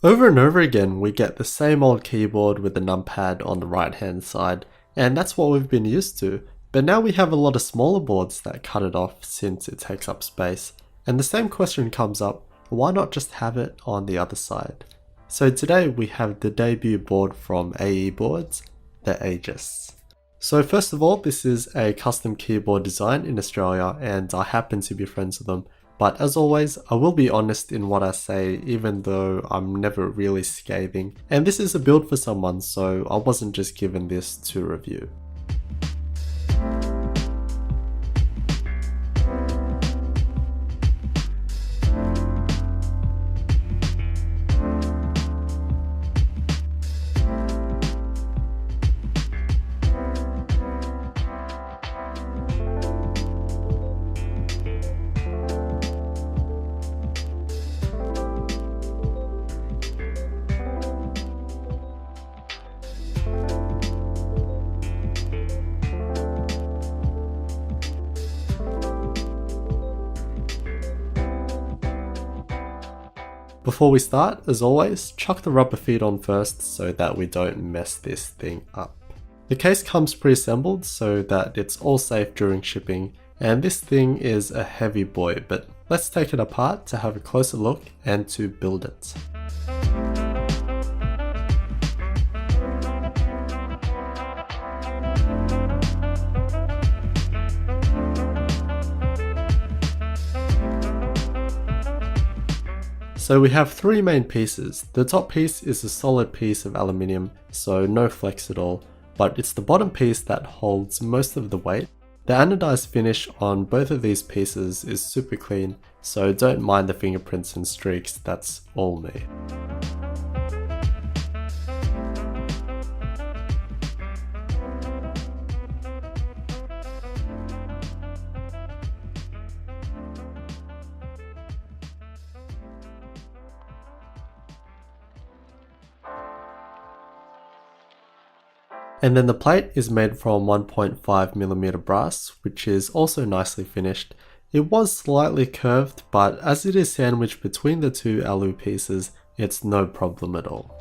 Over and over again, we get the same old keyboard with the numpad on the right hand side, and that's what we've been used to. But now we have a lot of smaller boards that cut it off since it takes up space. And the same question comes up, why not just have it on the other side? So today we have the debut board from AE Boards, the Aegis. So first of all, this is a custom keyboard design in Australia and I happen to be friends with them. But as always, I will be honest in what I say, even though I'm never really scathing. And this is a build for someone, so I wasn't just given this to review. Before we start, as always, chuck the rubber feet on first so that we don't mess this thing up. The case comes pre-assembled so that it's all safe during shipping, and this thing is a heavy boy, but let's take it apart to have a closer look and to build it. So we have three main pieces. The top piece is a solid piece of aluminium, so no flex at all, but it's the bottom piece that holds most of the weight. The anodized finish on both of these pieces is super clean, so don't mind the fingerprints and streaks, that's all me. And then the plate is made from 1.5mm brass, which is also nicely finished. It was slightly curved, but as it is sandwiched between the two alu pieces, it's no problem at all.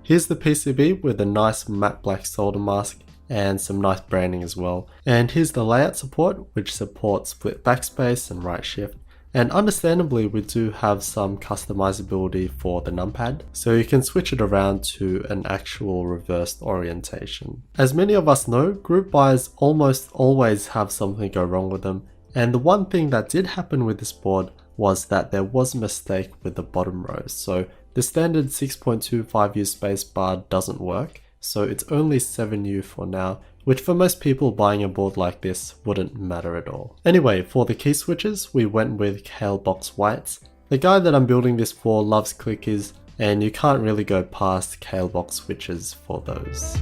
Here's the PCB with a nice matte black solder mask and some nice branding as well. And here's the layout support, which supports split backspace and right shift. And understandably, we do have some customizability for the numpad, so you can switch it around to an actual reversed orientation. As many of us know, group buys almost always have something go wrong with them. And the one thing that did happen with this board was that there was a mistake with the bottom row. So the standard 6.25U spacebar doesn't work, so it's only 7U for now, which for most people buying a board like this wouldn't matter at all. Anyway, for the key switches, we went with Kalebox whites. The guy that I'm building this for loves clickers, and you can't really go past Kalebox switches for those.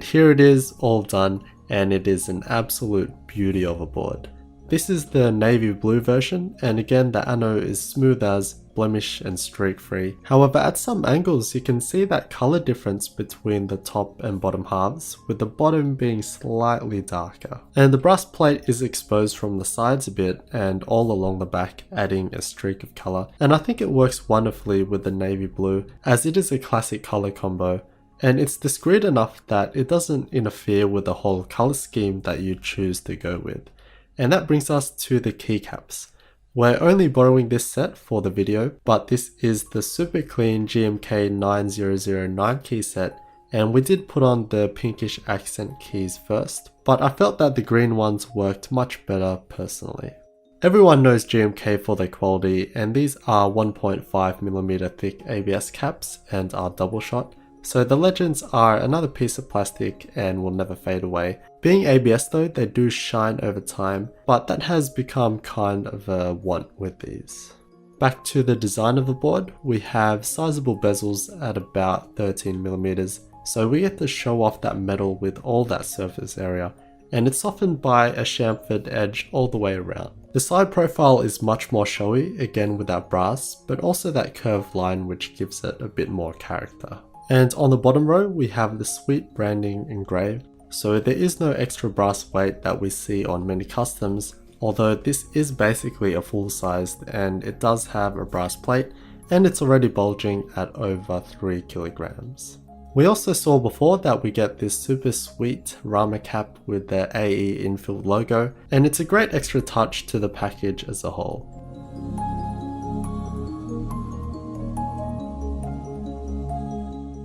And here it is, all done, and it is an absolute beauty of a board. This is the navy blue version, and again the anode is smooth as, blemish and streak free. However, at some angles you can see that color difference between the top and bottom halves, with the bottom being slightly darker. And the brass plate is exposed from the sides a bit and all along the back, adding a streak of color. And I think it works wonderfully with the navy blue, as it is a classic color combo. And it's discreet enough that it doesn't interfere with the whole color scheme that you choose to go with. And that brings us to the keycaps. We're only borrowing this set for the video, but this is the super clean GMK 9009 key set, and we did put on the pinkish accent keys first, but I felt that the green ones worked much better personally. Everyone knows GMK for their quality, and these are 1.5mm thick ABS caps and are double shot. So the legends are another piece of plastic and will never fade away. Being ABS though, they do shine over time, but that has become kind of a want with these. Back to the design of the board, we have sizable bezels at about 13mm, so we get to show off that metal with all that surface area, and it's softened by a chamfered edge all the way around. The side profile is much more showy, again with that brass, but also that curved line which gives it a bit more character. And on the bottom row, we have the sweet branding engraved, so there is no extra brass weight that we see on many customs, although this is basically a full-sized and it does have a brass plate, and it's already bulging at over 3 kilograms. We also saw before that we get this super sweet Rama cap with the AE infill logo, and it's a great extra touch to the package as a whole.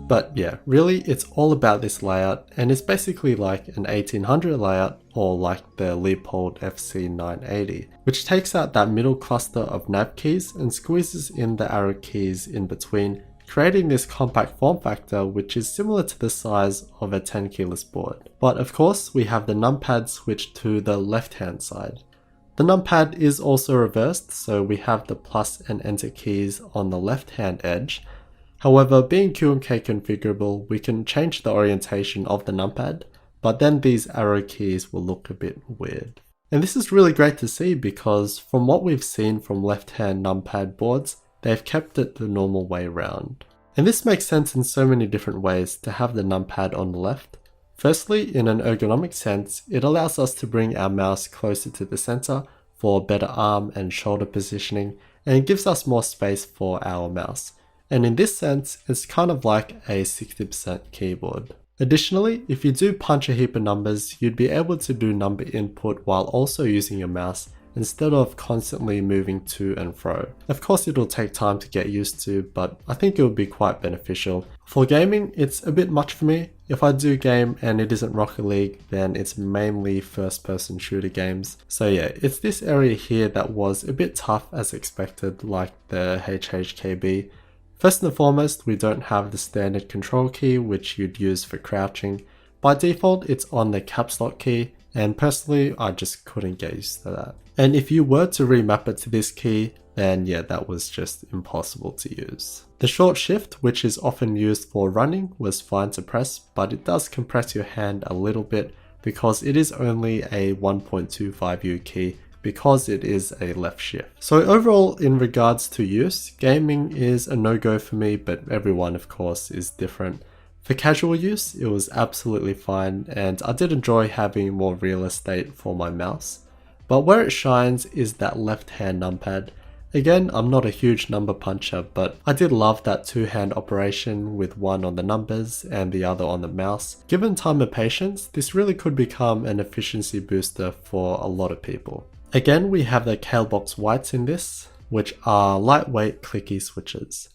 But yeah, really it's all about this layout, and it's basically like an 1800 layout, or like the Leopold FC980, which takes out that middle cluster of nav keys and squeezes in the arrow keys in between, creating this compact form factor which is similar to the size of a 10 keyless board. But of course we have the numpad switched to the left hand side. The numpad is also reversed, so we have the plus and enter keys on the left hand edge. However, being QMK configurable, we can change the orientation of the numpad, but then these arrow keys will look a bit weird. And this is really great to see because from what we've seen from left-hand numpad boards, they've kept it the normal way around. And this makes sense in so many different ways to have the numpad on the left. Firstly, in an ergonomic sense, it allows us to bring our mouse closer to the center for better arm and shoulder positioning, and it gives us more space for our mouse. And in this sense, it's kind of like a 60% keyboard. Additionally, if you do punch a heap of numbers, you'd be able to do number input while also using your mouse instead of constantly moving to and fro. Of course, it'll take time to get used to, but I think it would be quite beneficial. For gaming, it's a bit much for me. If I do game and it isn't Rocket League, then it's mainly first-person shooter games. So yeah, it's this area here that was a bit tough as expected, like the HHKB. First and foremost, we don't have the standard control key which you'd use for crouching. By default, it's on the caps lock key, and personally, I just couldn't get used to that. And if you were to remap it to this key, then yeah, that was just impossible to use. The short shift, which is often used for running, was fine to press, but it does compress your hand a little bit because it is only a 1.25U key, because it is a left shift. So overall, in regards to use, gaming is a no-go for me, but everyone of course is different. For casual use, it was absolutely fine, and I did enjoy having more real estate for my mouse. But where it shines is that left-hand numpad. Again, I'm not a huge number puncher, but I did love that two-hand operation with one on the numbers and the other on the mouse. Given time and patience, this really could become an efficiency booster for a lot of people. Again, we have the Calebox whites in this, which are lightweight clicky switches.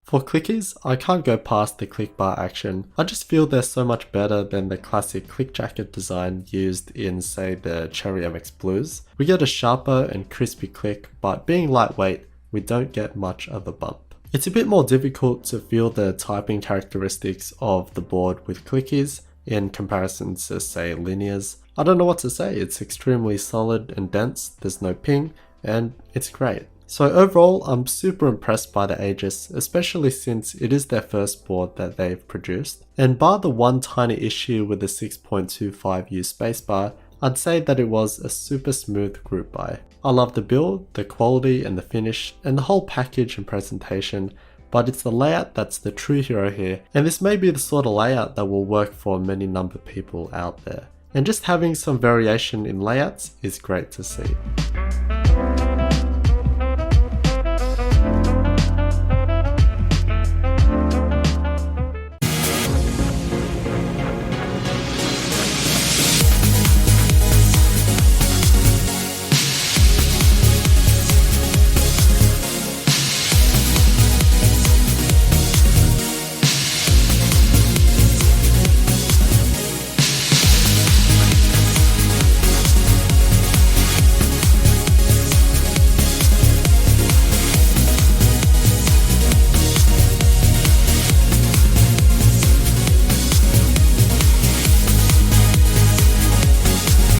For clickies, I can't go past the click bar action. I just feel they're so much better than the classic click jacket design used in, say, the Cherry MX Blues. We get a sharper and crispy click, but being lightweight, we don't get much of a bump. It's a bit more difficult to feel the typing characteristics of the board with clickies in comparison to, say, linears. I don't know what to say, it's extremely solid and dense, there's no ping, and it's great. So overall, I'm super impressed by the Aegis, especially since it is their first board that they've produced. And bar the one tiny issue with the 6.25U spacebar, I'd say that it was a super smooth group buy. I love the build, the quality and the finish, and the whole package and presentation, but it's the layout that's the true hero here, and this may be the sort of layout that will work for many number of people out there. And just having some variation in layouts is great to see.